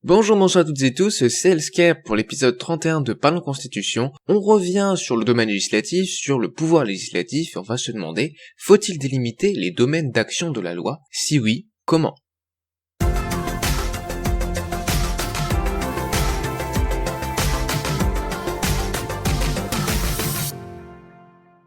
Bonjour, bonsoir à toutes et tous, c'est Elscape pour l'épisode 31 de Parlons Constitution. On revient sur le domaine législatif, sur le pouvoir législatif, et on va se demander, faut-il délimiter les domaines d'action de la loi? Si oui, comment?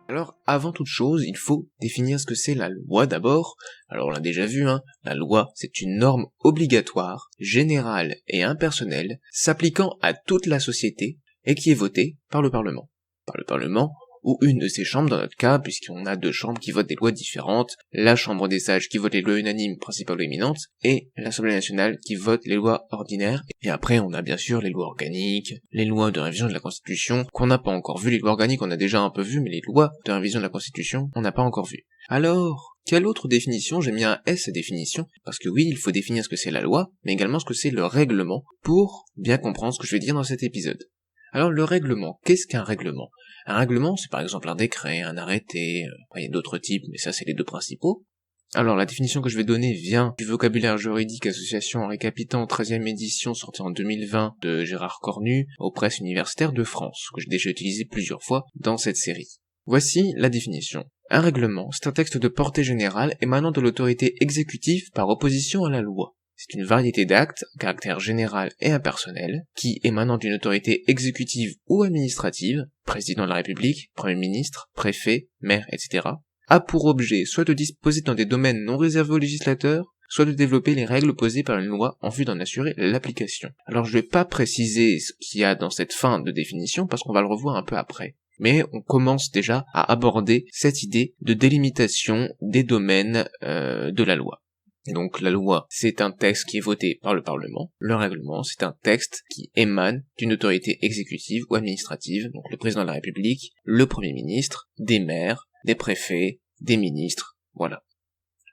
Alors, avant toute chose, il faut définir ce que c'est la loi d'abord. Alors, on l'a déjà vu, la loi, c'est une norme obligatoire, générale et impersonnelle, s'appliquant à toute la société et qui est votée par le Parlement. Par le Parlement, ou une de ses chambres dans notre cas, puisqu'on a deux chambres qui votent des lois différentes, la Chambre des sages qui vote les lois unanimes, principales ou éminentes, et l'Assemblée nationale qui vote les lois ordinaires. Et après, on a bien sûr les lois organiques, les lois de révision de la Constitution, qu'on n'a pas encore vu. Les lois organiques, on a déjà un peu vu, mais les lois de révision de la Constitution, on n'a pas encore vu. Alors, quelle autre définition? J'ai mis un S à définition, parce que oui, il faut définir ce que c'est la loi, mais également ce que c'est le règlement, pour bien comprendre ce que je vais dire dans cet épisode. Alors le règlement, qu'est-ce qu'un règlement? Un règlement, c'est par exemple un décret, un arrêté, il y a d'autres types, mais ça c'est les deux principaux. Alors la définition que je vais donner vient du vocabulaire juridique Association Henri Capitant, 13e édition, sortie en 2020 de Gérard Cornu, aux presses universitaires de France, que j'ai déjà utilisé plusieurs fois dans cette série. Voici la définition. Un règlement, c'est un texte de portée générale émanant de l'autorité exécutive par opposition à la loi. C'est une variété d'actes, à caractère général et impersonnel, qui, émanant d'une autorité exécutive ou administrative, président de la République, Premier ministre, préfet, maire, etc., a pour objet soit de disposer dans des domaines non réservés aux législateurs, soit de développer les règles posées par une loi en vue d'en assurer l'application. Alors je vais pas préciser ce qu'il y a dans cette fin de définition, parce qu'on va le revoir un peu après. Mais on commence déjà à aborder cette idée de délimitation des domaines de la loi. Et donc la loi, c'est un texte qui est voté par le Parlement. Le règlement, c'est un texte qui émane d'une autorité exécutive ou administrative, donc le président de la République, le Premier ministre, des maires, des préfets, des ministres, voilà.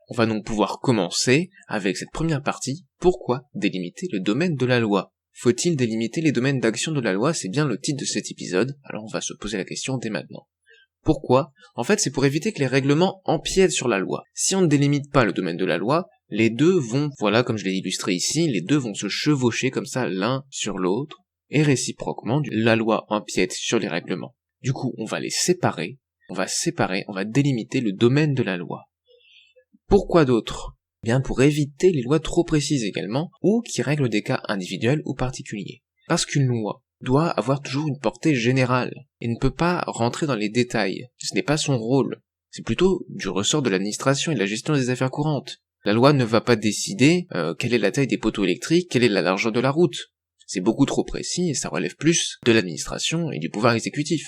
On va donc pouvoir commencer avec cette première partie. Pourquoi délimiter le domaine de la loi? Faut-il délimiter les domaines d'action de la loi? C'est bien le titre de cet épisode, alors on va se poser la question dès maintenant. Pourquoi? En fait, c'est pour éviter que les règlements empiètent sur la loi. Si on ne délimite pas le domaine de la loi, les deux vont, voilà comme je l'ai illustré ici, les deux vont se chevaucher comme ça l'un sur l'autre, et réciproquement, la loi empiète sur les règlements. Du coup, on va les séparer, on va délimiter le domaine de la loi. Pourquoi d'autre? Bien pour éviter les lois trop précises également, ou qui règlent des cas individuels ou particuliers. Parce qu'une loi doit avoir toujours une portée générale, et ne peut pas rentrer dans les détails. Ce n'est pas son rôle. C'est plutôt du ressort de l'administration et de la gestion des affaires courantes. La loi ne va pas décider quelle est la taille des poteaux électriques, quelle est la largeur de la route. C'est beaucoup trop précis et ça relève plus de l'administration et du pouvoir exécutif.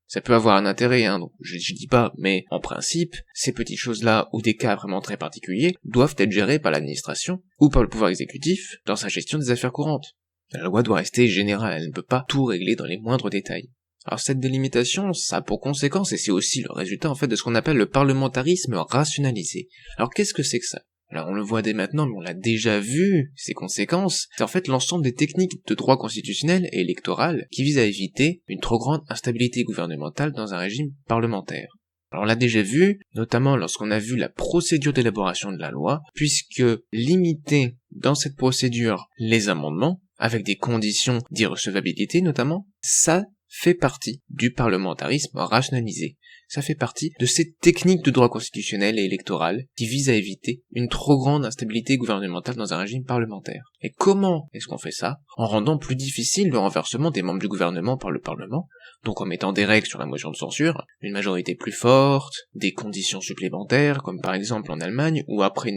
Ça peut avoir un intérêt, donc je dis pas, mais en principe, ces petites choses-là ou des cas vraiment très particuliers doivent être gérés par l'administration ou par le pouvoir exécutif dans sa gestion des affaires courantes. La loi doit rester générale, elle ne peut pas tout régler dans les moindres détails. Alors cette délimitation, ça a pour conséquence, et c'est aussi le résultat en fait de ce qu'on appelle le parlementarisme rationalisé. Alors qu'est-ce que c'est que ça? Alors on le voit dès maintenant, mais on l'a déjà vu, ces conséquences, c'est en fait l'ensemble des techniques de droit constitutionnel et électoral qui visent à éviter une trop grande instabilité gouvernementale dans un régime parlementaire. Alors on l'a déjà vu, notamment lorsqu'on a vu la procédure d'élaboration de la loi, puisque limiter dans cette procédure les amendements, avec des conditions d'irrecevabilité notamment, ça fait partie du parlementarisme rationalisé. Ça fait partie de ces techniques de droit constitutionnel et électoral qui visent à éviter une trop grande instabilité gouvernementale dans un régime parlementaire. Et comment est-ce qu'on fait ça? En rendant plus difficile le renversement des membres du gouvernement par le Parlement, donc en mettant des règles sur la motion de censure, une majorité plus forte, des conditions supplémentaires, comme par exemple en Allemagne, où après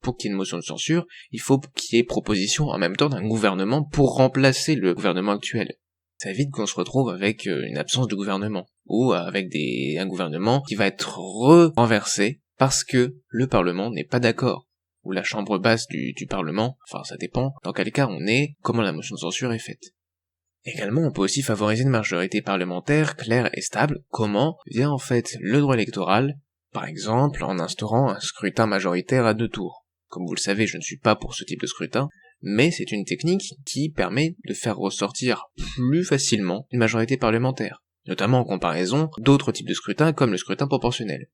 pour qu'il y ait une motion de censure, il faut qu'il y ait proposition en même temps d'un gouvernement pour remplacer le gouvernement actuel. Ça évite qu'on se retrouve avec une absence de gouvernement, ou avec un gouvernement qui va être renversé parce que le Parlement n'est pas d'accord, ou la chambre basse du Parlement, enfin ça dépend dans quel cas on est, comment la motion de censure est faite. Également, on peut aussi favoriser une majorité parlementaire claire et stable. Comment? Via en fait le droit électoral, par exemple en instaurant un scrutin majoritaire à 2 tours. Comme vous le savez, je ne suis pas pour ce type de scrutin, mais c'est une technique qui permet de faire ressortir plus facilement une majorité parlementaire, notamment en comparaison d'autres types de scrutins comme le scrutin proportionnel.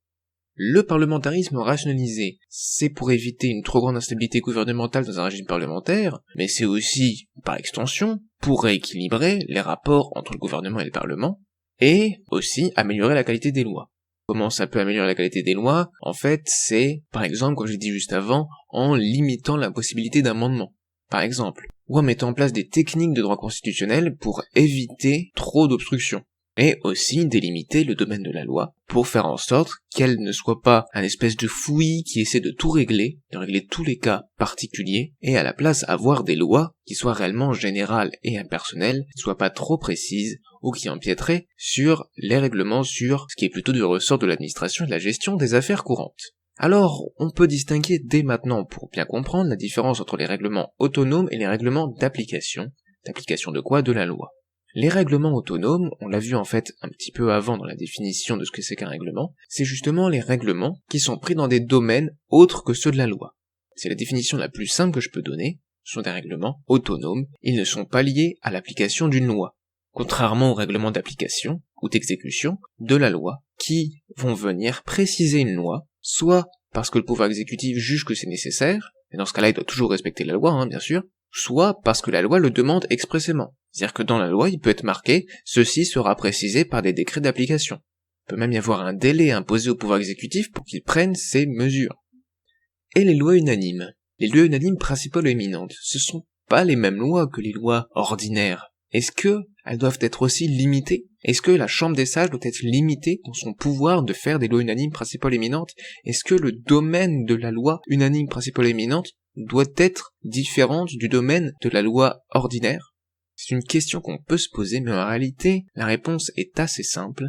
Le parlementarisme rationalisé, c'est pour éviter une trop grande instabilité gouvernementale dans un régime parlementaire, mais c'est aussi, par extension, pour rééquilibrer les rapports entre le gouvernement et le parlement, et aussi améliorer la qualité des lois. Comment ça peut améliorer la qualité des lois? En fait, c'est, par exemple, comme j'ai dit juste avant, en limitant la possibilité d'amendement. Par exemple, ou en mettant en place des techniques de droit constitutionnel pour éviter trop d'obstructions. Et aussi délimiter le domaine de la loi pour faire en sorte qu'elle ne soit pas un espèce de fouillis qui essaie de tout régler, de régler tous les cas particuliers, et à la place avoir des lois qui soient réellement générales et impersonnelles, qui ne soient pas trop précises, ou qui empiéteraient sur les règlements sur ce qui est plutôt du ressort de l'administration et de la gestion des affaires courantes. Alors, on peut distinguer dès maintenant, pour bien comprendre, la différence entre les règlements autonomes et les règlements d'application. D'application de quoi? De la loi. Les règlements autonomes, on l'a vu en fait un petit peu avant dans la définition de ce que c'est qu'un règlement, c'est justement les règlements qui sont pris dans des domaines autres que ceux de la loi. C'est la définition la plus simple que je peux donner, ce sont des règlements autonomes, ils ne sont pas liés à l'application d'une loi, contrairement aux règlements d'application ou d'exécution de la loi, qui vont venir préciser une loi, soit parce que le pouvoir exécutif juge que c'est nécessaire, et dans ce cas-là il doit toujours respecter la loi, bien sûr, soit parce que la loi le demande expressément. C'est-à-dire que dans la loi, il peut être marqué « ceci sera précisé par des décrets d'application ». Il peut même y avoir un délai imposé au pouvoir exécutif pour qu'il prenne ces mesures. Et les lois unanimes. Les lois unanimes principales et éminentes, ce sont pas les mêmes lois que les lois ordinaires. Est-ce que elles doivent être aussi limitées? Est-ce que la Chambre des sages doit être limitée dans son pouvoir de faire des lois unanimes principales et éminentes? Est-ce que le domaine de la loi unanime principale et éminente doit être différente du domaine de la loi ordinaire? C'est une question qu'on peut se poser, mais en réalité, la réponse est assez simple.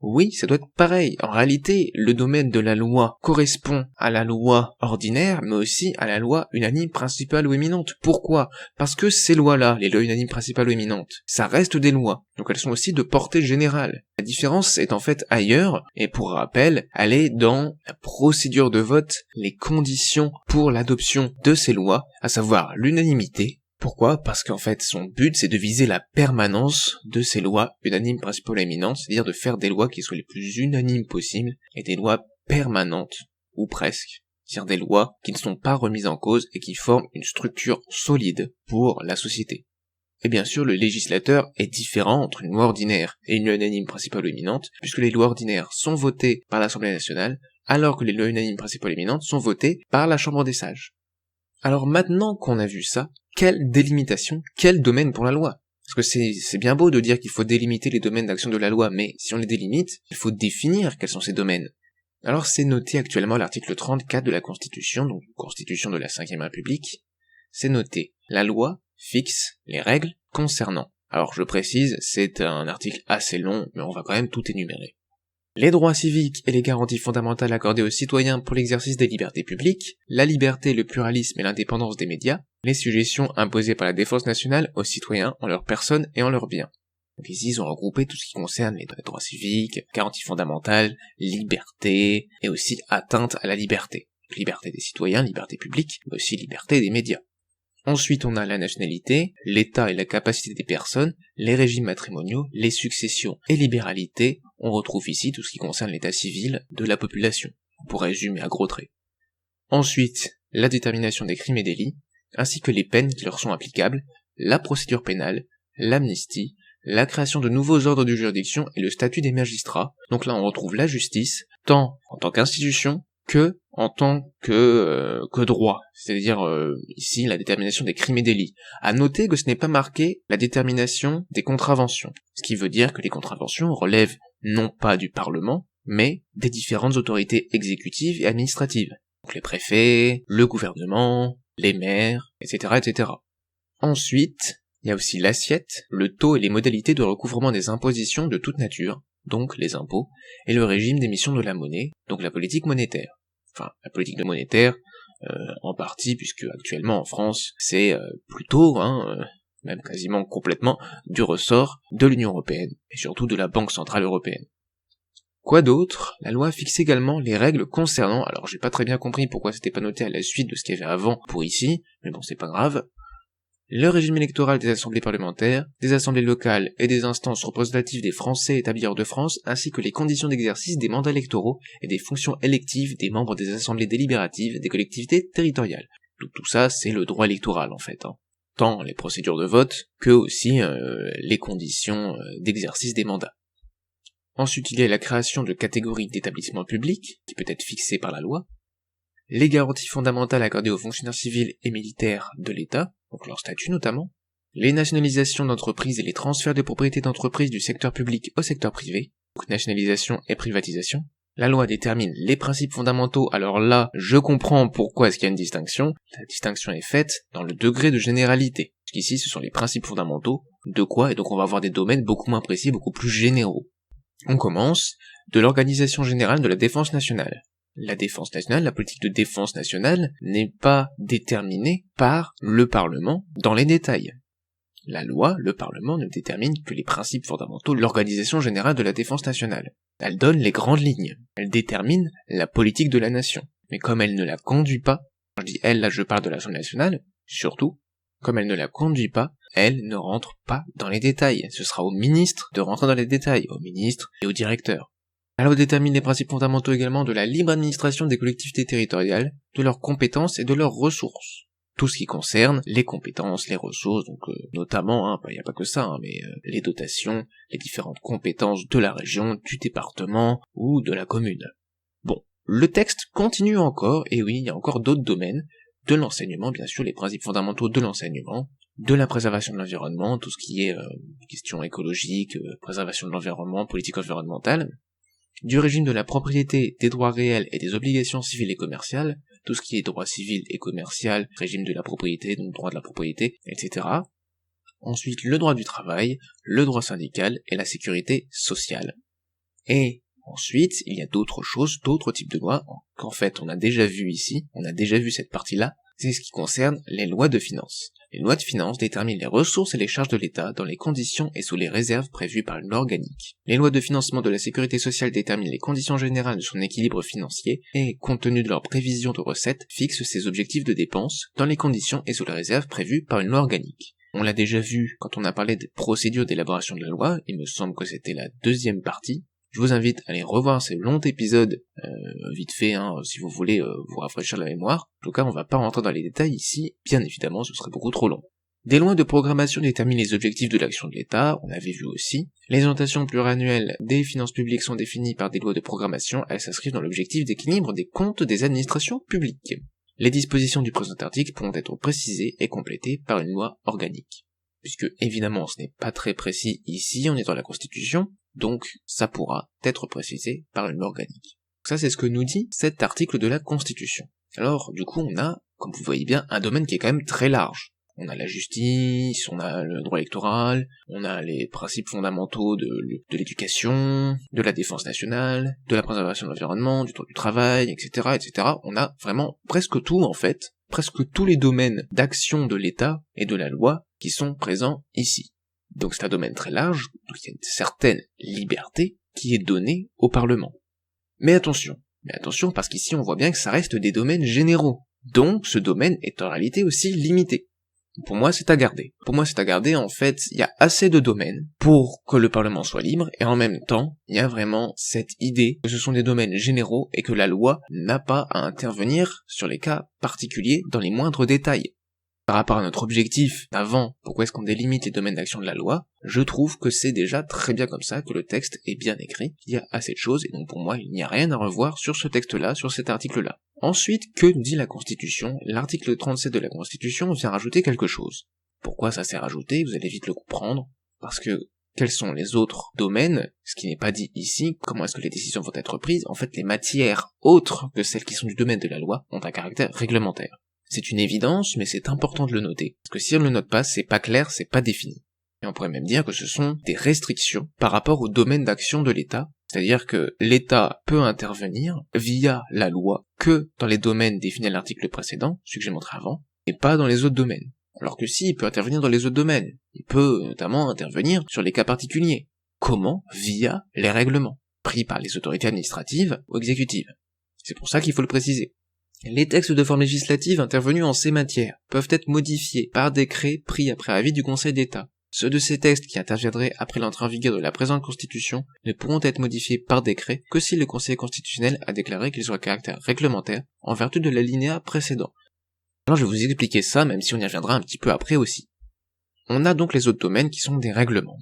Oui, ça doit être pareil. En réalité, le domaine de la loi correspond à la loi ordinaire, mais aussi à la loi unanime principale ou éminente. Pourquoi? Parce que ces lois-là, les lois unanimes principales ou éminentes, ça reste des lois. Donc elles sont aussi de portée générale. La différence est en fait ailleurs, et pour rappel, elle est dans la procédure de vote, les conditions pour l'adoption de ces lois, à savoir l'unanimité. Pourquoi? Parce qu'en fait, son but, c'est de viser la permanence de ces lois unanimes principales et éminentes, c'est-à-dire de faire des lois qui soient les plus unanimes possibles, et des lois permanentes, ou presque, c'est-à-dire des lois qui ne sont pas remises en cause et qui forment une structure solide pour la société. Et bien sûr, le législateur est différent entre une loi ordinaire et une loi unanime principale ou éminente, puisque les lois ordinaires sont votées par l'Assemblée nationale, alors que les lois unanimes principales et éminentes sont votées par la Chambre des sages. Alors maintenant qu'on a vu ça, quelle délimitation, quel domaine pour la loi? Parce que c'est bien beau de dire qu'il faut délimiter les domaines d'action de la loi, mais si on les délimite, il faut définir quels sont ces domaines. Alors c'est noté actuellement à l'article 34 de la Constitution, donc Constitution de la Ve République, c'est noté, la loi fixe les règles concernant. Alors je précise, c'est un article assez long, mais on va quand même tout énumérer. Les droits civiques et les garanties fondamentales accordées aux citoyens pour l'exercice des libertés publiques, la liberté, le pluralisme et l'indépendance des médias, les sujétions imposées par la défense nationale aux citoyens en leur personne et en leurs biens. Donc ici, ils ont regroupé tout ce qui concerne les droits civiques, garanties fondamentales, liberté, et aussi atteinte à la liberté. Liberté des citoyens, liberté publique, mais aussi liberté des médias. Ensuite, on a la nationalité, l'état et la capacité des personnes, les régimes matrimoniaux, les successions et libéralité. On retrouve ici tout ce qui concerne l'état civil de la population, pour résumer à gros traits. Ensuite, la détermination des crimes et délits, ainsi que les peines qui leur sont applicables, la procédure pénale, l'amnistie, la création de nouveaux ordres de juridiction et le statut des magistrats. Donc là, on retrouve la justice, tant en tant qu'institution que en tant que droit, c'est-à-dire ici la détermination des crimes et délits. À noter que ce n'est pas marqué la détermination des contraventions, ce qui veut dire que les contraventions relèvent non pas du Parlement, mais des différentes autorités exécutives et administratives. Donc les préfets, le gouvernement, les maires, etc., etc. Ensuite, il y a aussi l'assiette, le taux et les modalités de recouvrement des impositions de toute nature, donc les impôts, et le régime d'émission de la monnaie, donc la politique monétaire. Enfin, la politique de monétaire, en partie, puisque actuellement en France, c'est plutôt, même quasiment complètement, du ressort de l'Union Européenne, et surtout de la Banque Centrale Européenne. Quoi d'autre? La loi fixe également les règles concernant, alors j'ai pas très bien compris pourquoi c'était pas noté à la suite de ce qu'il y avait avant pour ici, mais bon c'est pas grave, le régime électoral des assemblées parlementaires, des assemblées locales et des instances représentatives des Français établis hors de France, ainsi que les conditions d'exercice des mandats électoraux et des fonctions électives des membres des assemblées délibératives des collectivités territoriales. Donc tout ça, c'est le droit électoral en fait, tant les procédures de vote que aussi les conditions d'exercice des mandats. Ensuite, il y a la création de catégories d'établissements publics, qui peut être fixée par la loi, les garanties fondamentales accordées aux fonctionnaires civils et militaires de l'État, donc leur statut notamment, les nationalisations d'entreprises et les transferts de propriété d'entreprises du secteur public au secteur privé, donc nationalisation et privatisation. La loi détermine les principes fondamentaux, alors là, je comprends pourquoi est-ce qu'il y a une distinction. La distinction est faite dans le degré de généralité. Parce qu'ici, ce sont les principes fondamentaux de quoi, et donc on va avoir des domaines beaucoup moins précis, beaucoup plus généraux. On commence de l'organisation générale de la défense nationale. La défense nationale, la politique de défense nationale, n'est pas déterminée par le Parlement dans les détails. La loi, le Parlement, ne détermine que les principes fondamentaux de l'organisation générale de la défense nationale. Elle donne les grandes lignes. Elle détermine la politique de la nation. Mais comme elle ne la conduit pas, quand je dis elle, là je parle de l'Assemblée nationale, surtout, comme elle ne la conduit pas, elle ne rentre pas dans les détails. Ce sera au ministre de rentrer dans les détails, au ministre et au directeur. La loi détermine les principes fondamentaux également de la libre administration des collectivités territoriales, de leurs compétences et de leurs ressources. Tout ce qui concerne les compétences, les ressources, donc notamment, il n'y a pas que ça, mais les dotations, les différentes compétences de la région, du département ou de la commune. Bon, le texte continue encore, et oui, il y a encore d'autres domaines, de l'enseignement, bien sûr, les principes fondamentaux de l'enseignement, de la préservation de l'environnement, tout ce qui est question écologique, préservation de l'environnement, politique environnementale, du régime de la propriété, des droits réels et des obligations civiles et commerciales, tout ce qui est droit civil et commercial, régime de la propriété, donc droit de la propriété, etc. Ensuite, le droit du travail, le droit syndical et la sécurité sociale. Et ensuite, il y a d'autres choses, d'autres types de lois, qu'en fait on a déjà vu ici, on a déjà vu cette partie-là, c'est ce qui concerne les lois de finances. Les lois de finances déterminent les ressources et les charges de l'État dans les conditions et sous les réserves prévues par une loi organique. Les lois de financement de la sécurité sociale déterminent les conditions générales de son équilibre financier et, compte tenu de leur prévision de recettes, fixent ses objectifs de dépenses dans les conditions et sous les réserves prévues par une loi organique. On l'a déjà vu quand on a parlé des procédures d'élaboration de la loi, il me semble que c'était la deuxième partie. Je vous invite à aller revoir ces longs épisodes, vite fait, si vous voulez vous rafraîchir la mémoire. En tout cas, on va pas rentrer dans les détails ici, bien évidemment, ce serait beaucoup trop long. Des lois de programmation déterminent les objectifs de l'action de l'État, on l'avait vu aussi. Les orientations pluriannuelles des finances publiques sont définies par des lois de programmation, elles s'inscrivent dans l'objectif d'équilibre des comptes des administrations publiques. Les dispositions du présent article pourront être précisées et complétées par une loi organique. Puisque, évidemment, ce n'est pas très précis ici, on est dans la Constitution, donc ça pourra être précisé par une loi organique. Ça, c'est ce que nous dit cet article de la Constitution. Alors, du coup, on a, comme vous voyez bien, un domaine qui est quand même très large. On a la justice, on a le droit électoral, on a les principes fondamentaux de l'éducation, de la défense nationale, de la préservation de l'environnement, du droit du travail, etc., etc. On a vraiment presque tout, en fait, presque tous les domaines d'action de l'État et de la loi qui sont présents ici. Donc c'est un domaine très large, donc il y a une certaine liberté qui est donnée au Parlement. Mais attention parce qu'ici on voit bien que ça reste des domaines généraux. Donc ce domaine est en réalité aussi limité. Pour moi c'est à garder. En fait, il y a assez de domaines pour que le Parlement soit libre, et en même temps, il y a vraiment cette idée que ce sont des domaines généraux et que la loi n'a pas à intervenir sur les cas particuliers dans les moindres détails. Par rapport à notre objectif avant, pourquoi est-ce qu'on délimite les domaines d'action de la loi, je trouve que c'est déjà très bien comme ça, que le texte est bien écrit, il y a assez de choses, et donc pour moi il n'y a rien à revoir sur ce texte-là, sur cet article-là. Ensuite, que nous dit la Constitution? L'article 37 de la Constitution vient rajouter quelque chose. Pourquoi ça s'est rajouté? Vous allez vite le comprendre, parce que quels sont les autres domaines, ce qui n'est pas dit ici, comment est-ce que les décisions vont être prises? En fait, les matières autres que celles qui sont du domaine de la loi ont un caractère réglementaire. C'est une évidence, mais c'est important de le noter, parce que si on ne le note pas, c'est pas clair, c'est pas défini. Et on pourrait même dire que ce sont des restrictions par rapport au domaine d'action de l'État, c'est-à-dire que l'État peut intervenir via la loi que dans les domaines définis à l'article précédent, celui que j'ai montré avant, et pas dans les autres domaines. Alors que si, il peut intervenir dans les autres domaines, il peut notamment intervenir sur les cas particuliers. Comment? Via les règlements, pris par les autorités administratives ou exécutives. C'est pour ça qu'il faut le préciser. Les textes de forme législative intervenus en ces matières peuvent être modifiés par décret pris après avis du Conseil d'État. Ceux de ces textes qui interviendraient après l'entrée en vigueur de la présente Constitution ne pourront être modifiés par décret que si le Conseil constitutionnel a déclaré qu'ils ont un caractère réglementaire en vertu de l'alinéa précédent. Alors je vais vous expliquer ça, même si on y reviendra un petit peu après aussi. On a donc les autres domaines qui sont des règlements.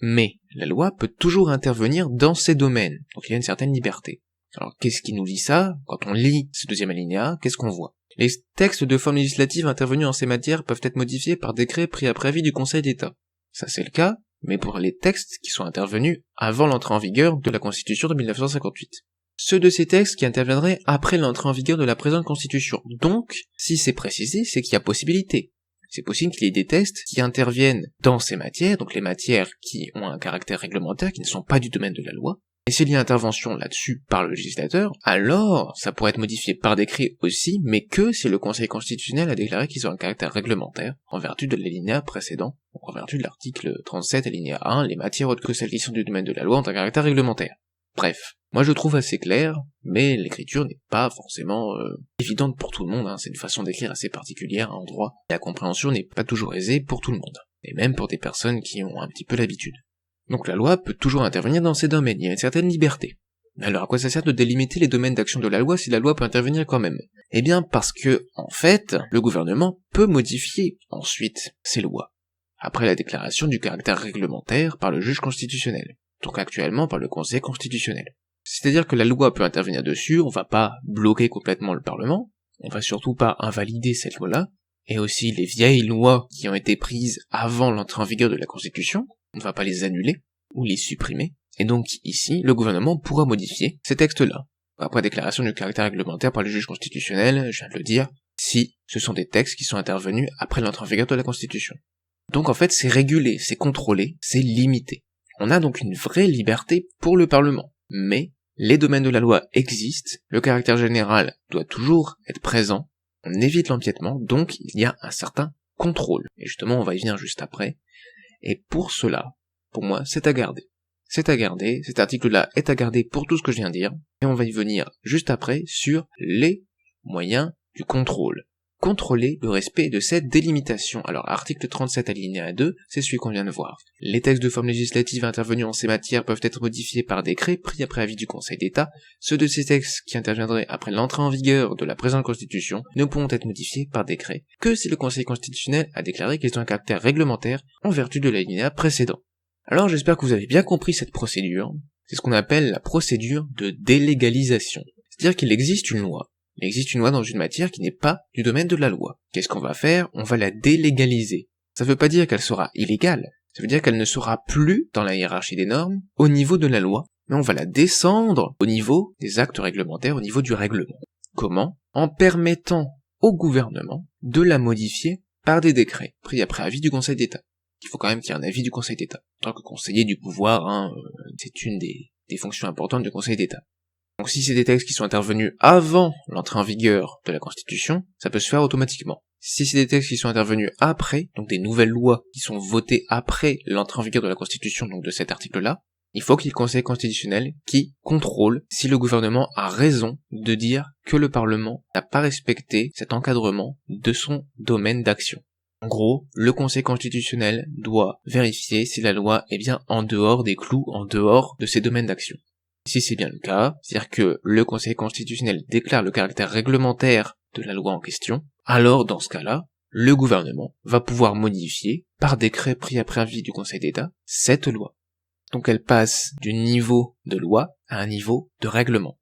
Mais la loi peut toujours intervenir dans ces domaines, donc il y a une certaine liberté. Alors qu'est-ce qui nous dit ça? Quand on lit ce deuxième alinéa, qu'est-ce qu'on voit? Les textes de forme législative intervenus en ces matières peuvent être modifiés par décret pris après avis du Conseil d'État. Ça c'est le cas, mais pour les textes qui sont intervenus avant l'entrée en vigueur de la Constitution de 1958. Ceux de ces textes qui interviendraient après l'entrée en vigueur de la présente Constitution. Donc, si c'est précisé, c'est qu'il y a possibilité. C'est possible qu'il y ait des textes qui interviennent dans ces matières, donc les matières qui ont un caractère réglementaire, qui ne sont pas du domaine de la loi, et s'il y a intervention là-dessus par le législateur, alors ça pourrait être modifié par décret aussi, mais que si le Conseil constitutionnel a déclaré qu'ils ont un caractère réglementaire, en vertu de l'alinéa précédent, donc en vertu de l'article 37 alinéa 1, les matières autres que celles qui sont du domaine de la loi ont un caractère réglementaire. Bref, moi je trouve assez clair, mais l'écriture n'est pas forcément évidente pour tout le monde, c'est une façon d'écrire assez particulière en droit, et la compréhension n'est pas toujours aisée pour tout le monde, et même pour des personnes qui ont un petit peu l'habitude. Donc la loi peut toujours intervenir dans ces domaines, il y a une certaine liberté. Alors à quoi ça sert de délimiter les domaines d'action de la loi si la loi peut intervenir quand même? Eh bien parce que, en fait, le gouvernement peut modifier ensuite ces lois, après la déclaration du caractère réglementaire par le juge constitutionnel, donc actuellement par le Conseil constitutionnel. C'est-à-dire que la loi peut intervenir dessus, on va pas bloquer complètement le Parlement, on va surtout pas invalider cette loi-là, et aussi les vieilles lois qui ont été prises avant l'entrée en vigueur de la Constitution, on ne va pas les annuler, ou les supprimer, et donc ici, le gouvernement pourra modifier ces textes-là, après déclaration du caractère réglementaire par le juge constitutionnel, je viens de le dire, si ce sont des textes qui sont intervenus après l'entrée en vigueur de la Constitution. Donc en fait, c'est régulé, c'est contrôlé, c'est limité. On a donc une vraie liberté pour le Parlement, mais les domaines de la loi existent, le caractère général doit toujours être présent, on évite l'empiètement, donc il y a un certain contrôle, et justement on va y venir juste après, et pour cela, pour moi, c'est à garder. C'est à garder, cet article-là est à garder pour tout ce que je viens de dire, et on va y venir juste après sur les moyens du contrôle. Contrôler le respect de cette délimitation. Alors, article 37 alinéa 2, c'est celui qu'on vient de voir. Les textes de forme législative intervenus en ces matières peuvent être modifiés par décret pris après avis du Conseil d'État. Ceux de ces textes qui interviendraient après l'entrée en vigueur de la présente Constitution ne pourront être modifiés par décret que si le Conseil constitutionnel a déclaré qu'ils ont un caractère réglementaire en vertu de l'alinéa précédent. Alors j'espère que vous avez bien compris cette procédure. C'est ce qu'on appelle la procédure de délégalisation. C'est-à-dire qu'il existe une loi. Il existe une loi dans une matière qui n'est pas du domaine de la loi. Qu'est-ce qu'on va faire? On va la délégaliser. Ça veut pas dire qu'elle sera illégale, ça veut dire qu'elle ne sera plus dans la hiérarchie des normes au niveau de la loi, mais on va la descendre au niveau des actes réglementaires, au niveau du règlement. Comment? En permettant au gouvernement de la modifier par des décrets pris après avis du Conseil d'État. Il faut quand même qu'il y ait un avis du Conseil d'État. En tant que conseiller du pouvoir, c'est une des fonctions importantes du Conseil d'État. Donc si c'est des textes qui sont intervenus avant l'entrée en vigueur de la Constitution, ça peut se faire automatiquement. Si c'est des textes qui sont intervenus après, donc des nouvelles lois qui sont votées après l'entrée en vigueur de la Constitution, donc de cet article-là, il faut qu'il y ait le Conseil constitutionnel qui contrôle si le gouvernement a raison de dire que le Parlement n'a pas respecté cet encadrement de son domaine d'action. En gros, le Conseil constitutionnel doit vérifier si la loi est bien en dehors des clous, en dehors de ses domaines d'action. Si c'est bien le cas, c'est-à-dire que le Conseil constitutionnel déclare le caractère réglementaire de la loi en question, alors dans ce cas-là, le gouvernement va pouvoir modifier, par décret pris après avis du Conseil d'État, cette loi. Donc elle passe du niveau de loi à un niveau de règlement.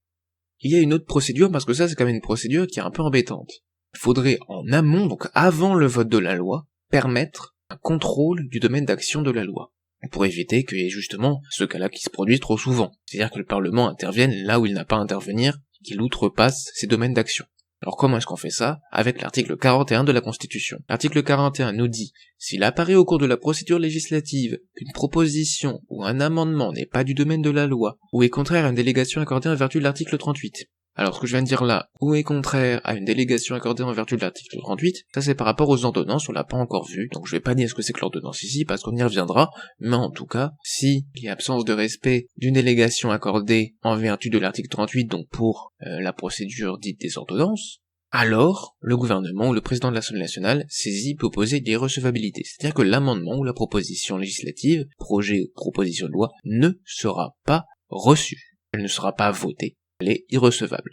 Il y a une autre procédure, parce que ça c'est quand même une procédure qui est un peu embêtante. Il faudrait en amont, donc avant le vote de la loi, permettre un contrôle du domaine d'action de la loi. Pour éviter qu'il y ait justement ce cas-là qui se produise trop souvent. C'est-à-dire que le Parlement intervienne là où il n'a pas à intervenir, qu'il outrepasse ses domaines d'action. Alors comment est-ce qu'on fait ça? Avec l'article 41 de la Constitution. L'article 41 nous dit « S'il apparaît au cours de la procédure législative qu'une proposition ou un amendement n'est pas du domaine de la loi, ou est contraire à une délégation accordée en vertu de l'article 38, Alors ce que je viens de dire là, ou est contraire à une délégation accordée en vertu de l'article 38, ça c'est par rapport aux ordonnances, on l'a pas encore vu, donc je vais pas dire ce que c'est que l'ordonnance ici, parce qu'on y reviendra, mais en tout cas, si il y a absence de respect d'une délégation accordée en vertu de l'article 38, donc pour la procédure dite des ordonnances, alors le gouvernement ou le président de l'Assemblée nationale saisit peut opposer l'irrecevabilité, c'est-à-dire que l'amendement ou la proposition législative, projet ou proposition de loi, ne sera pas reçue, elle ne sera pas votée. Elle est irrecevable.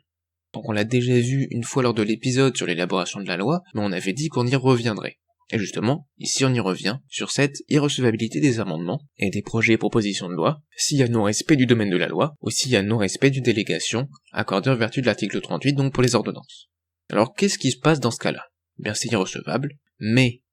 Donc on l'a déjà vu une fois lors de l'épisode sur l'élaboration de la loi, mais on avait dit qu'on y reviendrait. Et justement, ici on y revient sur cette irrecevabilité des amendements et des projets et propositions de loi, s'il y a non-respect du domaine de la loi, ou s'il y a non-respect d'une délégation accordée en vertu de l'article 38, donc pour les ordonnances. Alors qu'est-ce qui se passe dans ce cas-là ? Bien c'est irrecevable, mais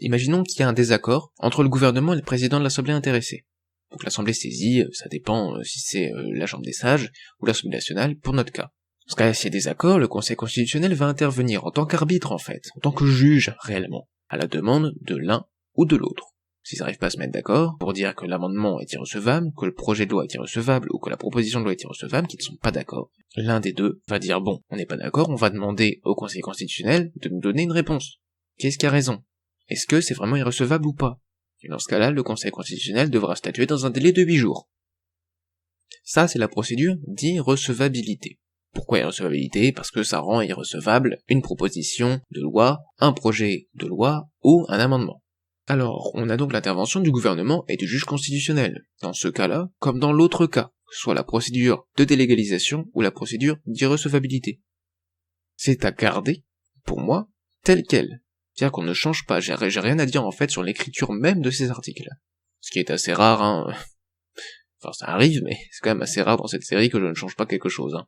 imaginons qu'il y a un désaccord entre le gouvernement et le président de l'Assemblée intéressée. Donc l'Assemblée saisit, ça dépend si c'est la Chambre des Sages ou l'Assemblée nationale pour notre cas. Dans ce cas, s'il y a des accords, le Conseil constitutionnel va intervenir en tant qu'arbitre en fait, en tant que juge réellement, à la demande de l'un ou de l'autre. S'ils n'arrivent pas à se mettre d'accord pour dire que l'amendement est irrecevable, que le projet de loi est irrecevable ou que la proposition de loi est irrecevable, qu'ils ne sont pas d'accord, l'un des deux va dire bon, on n'est pas d'accord, on va demander au Conseil constitutionnel de nous donner une réponse. Qu'est-ce qui a raison ? Est-ce que c'est vraiment irrecevable ou pas ? Et dans ce cas-là, le Conseil constitutionnel devra statuer dans un délai de 8 jours. Ça, c'est la procédure d'irrecevabilité. Pourquoi irrecevabilité ? Parce que ça rend irrecevable une proposition de loi, un projet de loi ou un amendement. Alors, on a donc l'intervention du gouvernement et du juge constitutionnel. Dans ce cas-là, comme dans l'autre cas, soit la procédure de délégalisation ou la procédure d'irrecevabilité. C'est à garder, pour moi, telle quelle. C'est-à-dire qu'on ne change pas, j'ai rien à dire en fait sur l'écriture même de ces articles. Ce qui est assez rare, hein. Enfin ça arrive, mais c'est quand même assez rare dans cette série que je ne change pas quelque chose, hein.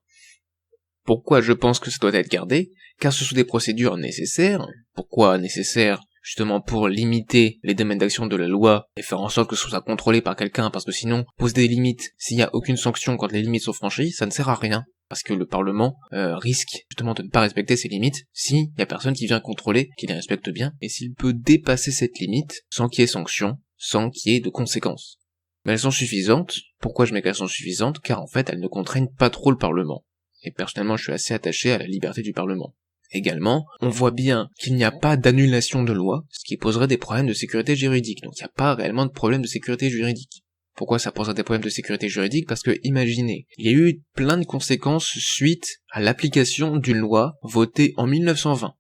Pourquoi je pense que ça doit être gardé ? Car ce sont des procédures nécessaires. Pourquoi nécessaires ? Justement pour limiter les domaines d'action de la loi et faire en sorte que ce soit contrôlé par quelqu'un, parce que sinon, poser des limites, s'il n'y a aucune sanction quand les limites sont franchies, ça ne sert à rien. Parce que le Parlement risque justement de ne pas respecter ses limites s'il y a personne qui vient contrôler qu'il les respecte bien, et s'il peut dépasser cette limite sans qu'il y ait sanction, sans qu'il y ait de conséquences. Mais elles sont suffisantes. Pourquoi je mets qu'elles sont suffisantes ? Car en fait, elles ne contraignent pas trop le Parlement. Et personnellement, je suis assez attaché à la liberté du Parlement. Également, on voit bien qu'il n'y a pas d'annulation de loi, ce qui poserait des problèmes de sécurité juridique. Donc il n'y a pas réellement de problème de sécurité juridique. Pourquoi ça poserait des problèmes de sécurité juridique ? Parce que, imaginez, il y a eu plein de conséquences suite à l'application d'une loi votée en 1920.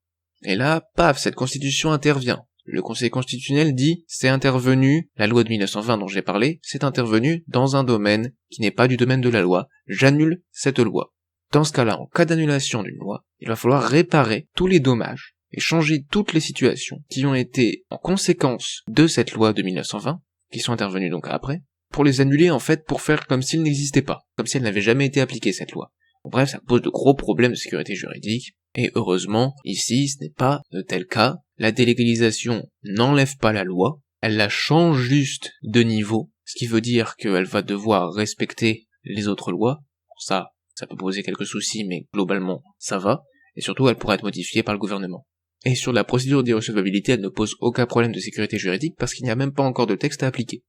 Et là, paf, cette constitution intervient. Le Conseil constitutionnel dit, c'est intervenu, la loi de 1920 dont j'ai parlé, c'est intervenu dans un domaine qui n'est pas du domaine de la loi. J'annule cette loi. Dans ce cas-là, en cas d'annulation d'une loi, il va falloir réparer tous les dommages et changer toutes les situations qui ont été en conséquence de cette loi de 1920, qui sont intervenues donc après, pour les annuler en fait, pour faire comme s'ils n'existaient pas, comme si elle n'avait jamais été appliquée cette loi. Bref, ça pose de gros problèmes de sécurité juridique, et heureusement, ici, ce n'est pas de tel cas, la délégalisation n'enlève pas la loi, elle la change juste de niveau, ce qui veut dire qu'elle va devoir respecter les autres lois. Ça peut poser quelques soucis, mais globalement, ça va, et surtout elle pourra être modifiée par le gouvernement. Et sur la procédure d'irrecevabilité, elle ne pose aucun problème de sécurité juridique parce qu'il n'y a même pas encore de texte à appliquer.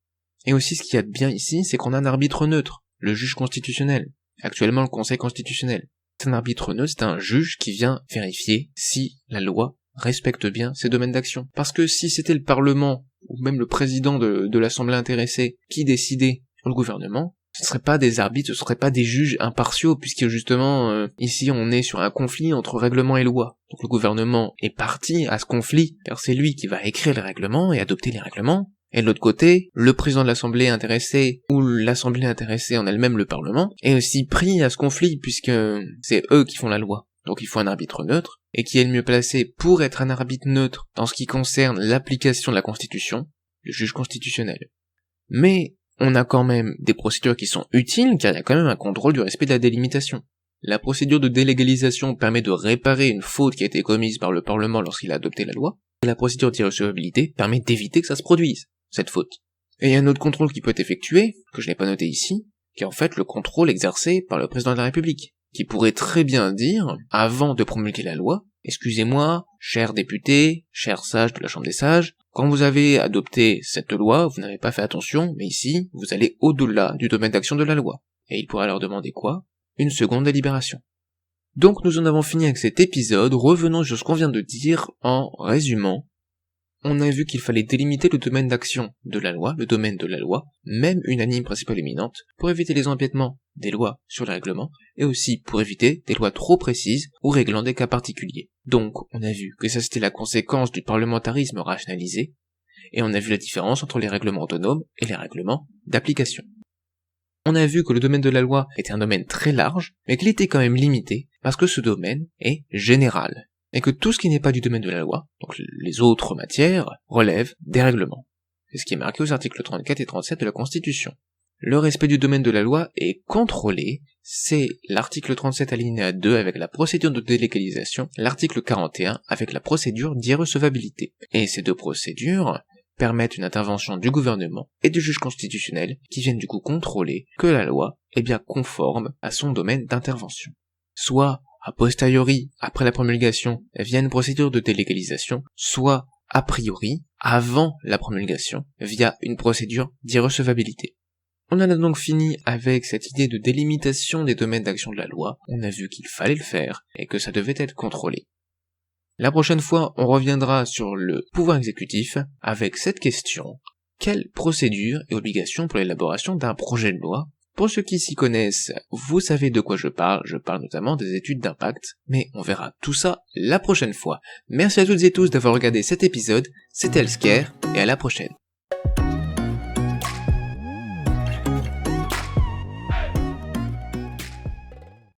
Et aussi ce qu'il y a de bien ici, c'est qu'on a un arbitre neutre, le juge constitutionnel, actuellement le Conseil constitutionnel. C'est un arbitre neutre, c'est un juge qui vient vérifier si la loi respecte bien ses domaines d'action. Parce que si c'était le Parlement, ou même le président de l'Assemblée intéressée, qui décidait pour le gouvernement, ce ne seraient pas des arbitres, ce ne seraient pas des juges impartiaux, puisque justement, ici on est sur un conflit entre règlement et loi. Donc le gouvernement est parti à ce conflit, car c'est lui qui va écrire les règlements et adopter les règlements. Et de l'autre côté, le président de l'Assemblée intéressée, ou l'Assemblée intéressée en elle-même, le Parlement, est aussi pris à ce conflit, puisque c'est eux qui font la loi. Donc il faut un arbitre neutre, et qui est le mieux placé pour être un arbitre neutre dans ce qui concerne l'application de la Constitution, le juge constitutionnel. Mais on a quand même des procédures qui sont utiles, car il y a quand même un contrôle du respect de la délimitation. La procédure de délégalisation permet de réparer une faute qui a été commise par le Parlement lorsqu'il a adopté la loi, et la procédure d'irrecevabilité permet d'éviter que ça se produise, cette faute. Et il y a un autre contrôle qui peut être effectué, que je n'ai pas noté ici, qui est en fait le contrôle exercé par le président de la République, qui pourrait très bien dire, avant de promulguer la loi, « Excusez-moi, chers députés, chers sages de la Chambre des sages, quand vous avez adopté cette loi, vous n'avez pas fait attention, mais ici, vous allez au-delà du domaine d'action de la loi. » Et il pourra leur demander quoi ? Une seconde délibération. Donc nous en avons fini avec cet épisode, revenons sur ce qu'on vient de dire en résumant. On a vu qu'il fallait délimiter le domaine d'action de la loi, le domaine de la loi, même unanime principale éminente, pour éviter les empiètements des lois sur les règlements, et aussi pour éviter des lois trop précises ou réglant des cas particuliers. Donc on a vu que ça c'était la conséquence du parlementarisme rationalisé, et on a vu la différence entre les règlements autonomes et les règlements d'application. On a vu que le domaine de la loi était un domaine très large, mais qu'il était quand même limité, parce que ce domaine est général, et que tout ce qui n'est pas du domaine de la loi, donc les autres matières, relèvent des règlements. C'est ce qui est marqué aux articles 34 et 37 de la Constitution. Le respect du domaine de la loi est contrôlé, c'est l'article 37 alinéa 2 avec la procédure de délégalisation, l'article 41 avec la procédure d'irrecevabilité. Et ces deux procédures permettent une intervention du gouvernement et du juge constitutionnel qui viennent du coup contrôler que la loi est bien conforme à son domaine d'intervention. Soit a posteriori, après la promulgation, via une procédure de délégalisation, soit a priori, avant la promulgation, via une procédure d'irrecevabilité. On en a donc fini avec cette idée de délimitation des domaines d'action de la loi, on a vu qu'il fallait le faire, et que ça devait être contrôlé. La prochaine fois, on reviendra sur le pouvoir exécutif, avec cette question, quelle procédure et obligation pour l'élaboration d'un projet de loi? Pour ceux qui s'y connaissent, vous savez de quoi je parle notamment des études d'impact, mais on verra tout ça la prochaine fois. Merci à toutes et tous d'avoir regardé cet épisode, c'était Elsker, et à la prochaine.